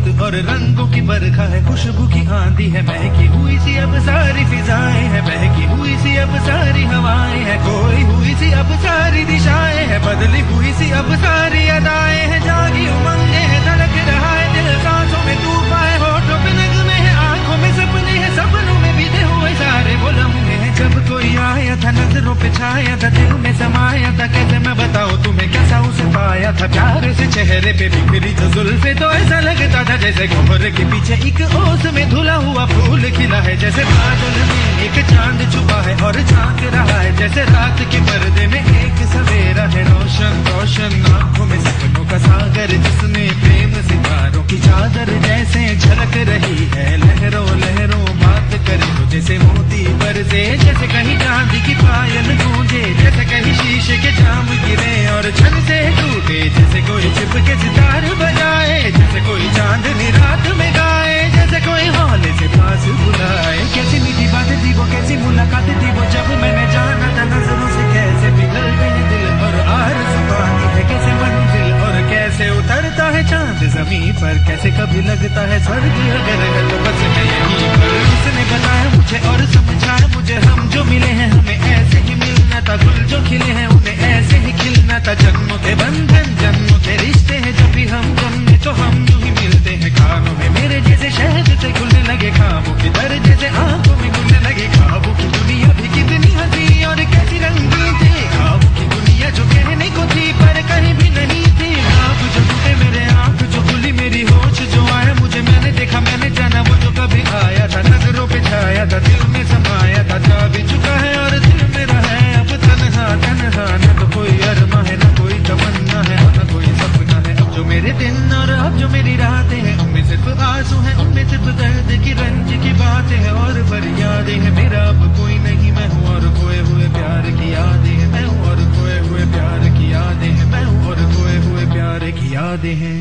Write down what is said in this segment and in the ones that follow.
रुत और रंगों की बरखा है, खुशबू की आंधी है, महकी हुई सी अब सारी फिजाएं है, बहकी हुई सी अब सारी हवाएं है, खोई हुई सी अब सारी दिशाएं है, बदली हुई सी अब सारी अदाएं है, जागी उमंगे है, धड़क रहा है दिल, सांसों में तूफान है, होठों पे नगमे है, आंखों में सपने हैं, सपनों में बीते हुए सारे वो लम्हे हैं। जब कोई आया था नजरों पे छाया था, दिल में समाया था, कैसे मैं बताऊं तुम्हें कैसा उसे पाया था, प्यार से चेहरे पे बिखरी जो जुल्फे तो ऐसा लगता था जैसे कोहरे के पीछे एक ओस में धुला हुआ फूल खिला है, जैसे बादल में एक चांद छुपा है और झांक रहा है, जैसे रात के पर्दे में एक सवेरा है, रोशन रोशन आंखों में सपनों का सागर, जिसमें प्रेम सितारों की चादर जैसे झलक रही है, लहरों लहरों बात करे तो जैसे मोती बरसे, जैसे कहीं चांदी की पायल गूंजे, जैसे कहीं शीशे के जाम गिरे और छन से टूटे, जैसे कोई छिप के सितार बजाए, जैसे कोई चांदनी रात में गाए, जैसे कोई हौले से पास बुलाए। कैसी मीठी बातें थी वो, कैसी मुलाकातें थी वो, जब मैंने जाना था नजरों से कैसे पिघल गए दिल और आरज़ू पानी है, कैसे मंजिल और कैसे उतरता है चांद जमीन पर, कैसे कभी लगता है स्वर्ग अगर है तो बस मैं यहीं पर। उसने बताया मुझे और समझाया मुझे, हम जो मिले हैं हमें ऐसे ही मिलना था, गुल जो खिले हैं उन्हें ऐसे ही खिलना था, जन्मों के बंधन जन्मों के रिश्ते हैं, जब भी हम जन्मे तो हम यूं ही मिलते हैं, कानों में मेरे जैसे शहद से खुलने लगे ख्वाबों के दर, जैसे आंखों में खुलने लगे ख्वाबों की दुनिया भी कितनी हंसी और कैसी रंगीन थी, ख्वाबों की दुनिया जो कहने को थी पर कहीं भी नहीं थी, ख्वाब जो टूटे मेरे आंख जो खुली मेरी होश जो आया मुझे, मैंने देखा मैंने जाना वो जो कभी आया था, नजरों पे छाया था, दिल में समाया था, जा भी चुका है और दिल मेरा है अब तन्हा तन्हा, न तो कोई अरमा है न कोई तमन्ना है न कोई सपना है, अब जो मेरे दिन और अब जो मेरी रातें हैं उनमें सिर्फ आंसू हैं, उनमें सिर्फ दर्द की रंज की बातें हैं और फरियादें हैं, मेरा अब कोई नहीं मैं हूँ और खोए हुए प्यार की यादें हैं, मैं हूँ और खोए हुए प्यार की यादें हैं, मैं हूँ और खोए हुए प्यार की यादें हैं।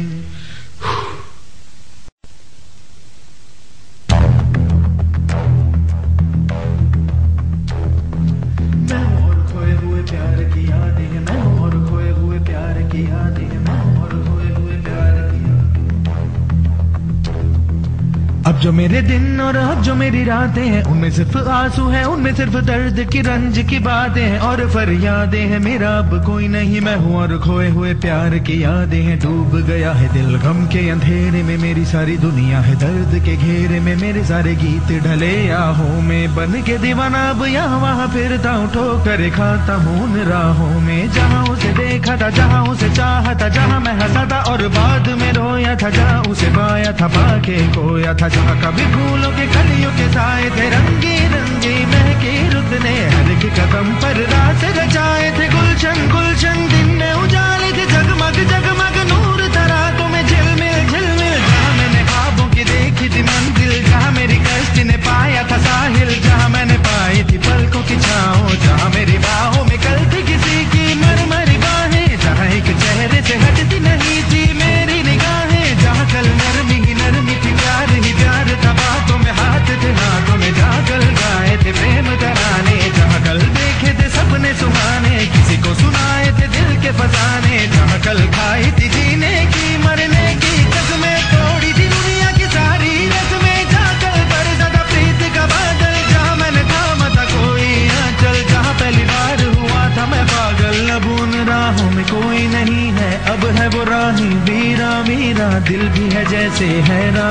अब जो मेरे दिन और अब जो मेरी रातें हैं उनमें सिर्फ आंसू हैं, उनमें सिर्फ दर्द की रंज की बातें हैं और फरियादें हैं, मेरा अब कोई नहीं मैं हूँ और खोए हुए प्यार की यादें हैं, डूब गया है दिल गम के अंधेरे में, मेरी सारी दुनिया है दर्द के घेरे में, मेरे सारे गीत ढले आहों में, बन के दीवाना अब यहाँ वहाँ फिरता हूँ, ठोकर खाता हूँ उन राहों में, जहाँ उसे देखा था जहाँ उसे चाहा था, जहाँ मैं हंसा था और बाद में रोया था, जहाँ उसे पाया था पाके खोया था, जहाँ कभी फूलों के कलियों के साए थे, रंगी रंगी महकी रुत ने हर एक कदम पर रात रचाए थे, गुलशन गुलशन दिन में उजाले थे, जगमग जगमग नूर था रातों में, झिलमिल झिलमिल, जहाँ मैंने ख्वाबों की देखी थी मंजिल, जहाँ मेरी कश्ती ने पाया था साहिल, जहाँ मैंने पाई थी पलकों की छाँव, जहाँ मेरी बाहों में कल थी किसी की मरमरी बाहें, जहाँ एक चेहरे से हटती नहीं थी मेरी निगाहें, जहाँ कल नरमी ही नरमी थी, प्यार ही प्यार था, बातों में हाथ थे हाथों में, जहाँ कल गाए थे प्रेम तराने, जहाँ कल देखे थे सपने सुहाने, किसी को सुनाए थे दिल के फसाने, जहाँ कल खाई थी जीने की मरने की कसमें, तोड़ी थी दुनिया की सारी रस्में, जहाँ कल बरसा था प्रीत का बादल, जहाँ मैंने थामा था कोई आंचल, जहाँ पहली बार हुआ था मैं पागल, अब उन राहों में कोई नहीं है, अब है वो राही वीरा वीरा, दिल भी है जैसे हैरा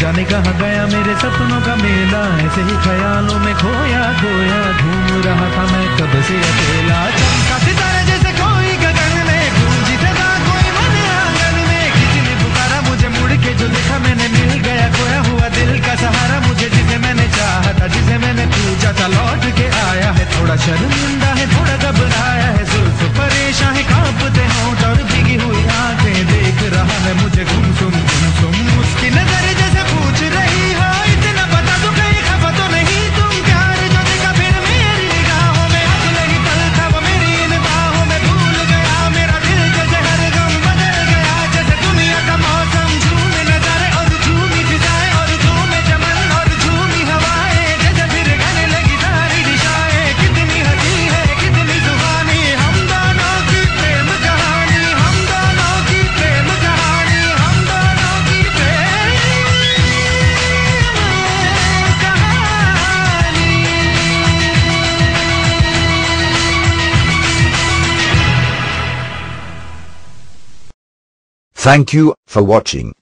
जाने कहाँ गया मेरे सपनों का मेला, ऐसे ही ख्यालों में खोया खोया घूम रहा था मैं कब से अकेला, चमका सितारा जैसे कोई गगन में, गूंजी सदा कोई मन आंगन में, किसी ने पुकारा मुझे मुड़ के जो देखा मैंने, मिल गया खोया हुआ दिल का सहारा मुझे, जिसे मैंने चाहा था जिसे मैंने पूछा था, लौट के आया है, थोड़ा शर्मिंदा है थोड़ा घबराया है, जुल्फ परेशान है कांपते होंठ और भीगी हुई आंखें, देख रहा है मुझे गुमसुम उसकी नजर जैसे पूछ रही हो, इतना बता दो कहीं खफा तो नहीं तुम, प्यार जो देखा फिर मेरी निगाहों में, अगले ही पल था वो मेरी इन बाहों में, भूल गया मेरा दिल जैसे हर गम बदल गया, जैसे दुनिया का मौसम झूम नजारे और Thank you for watching.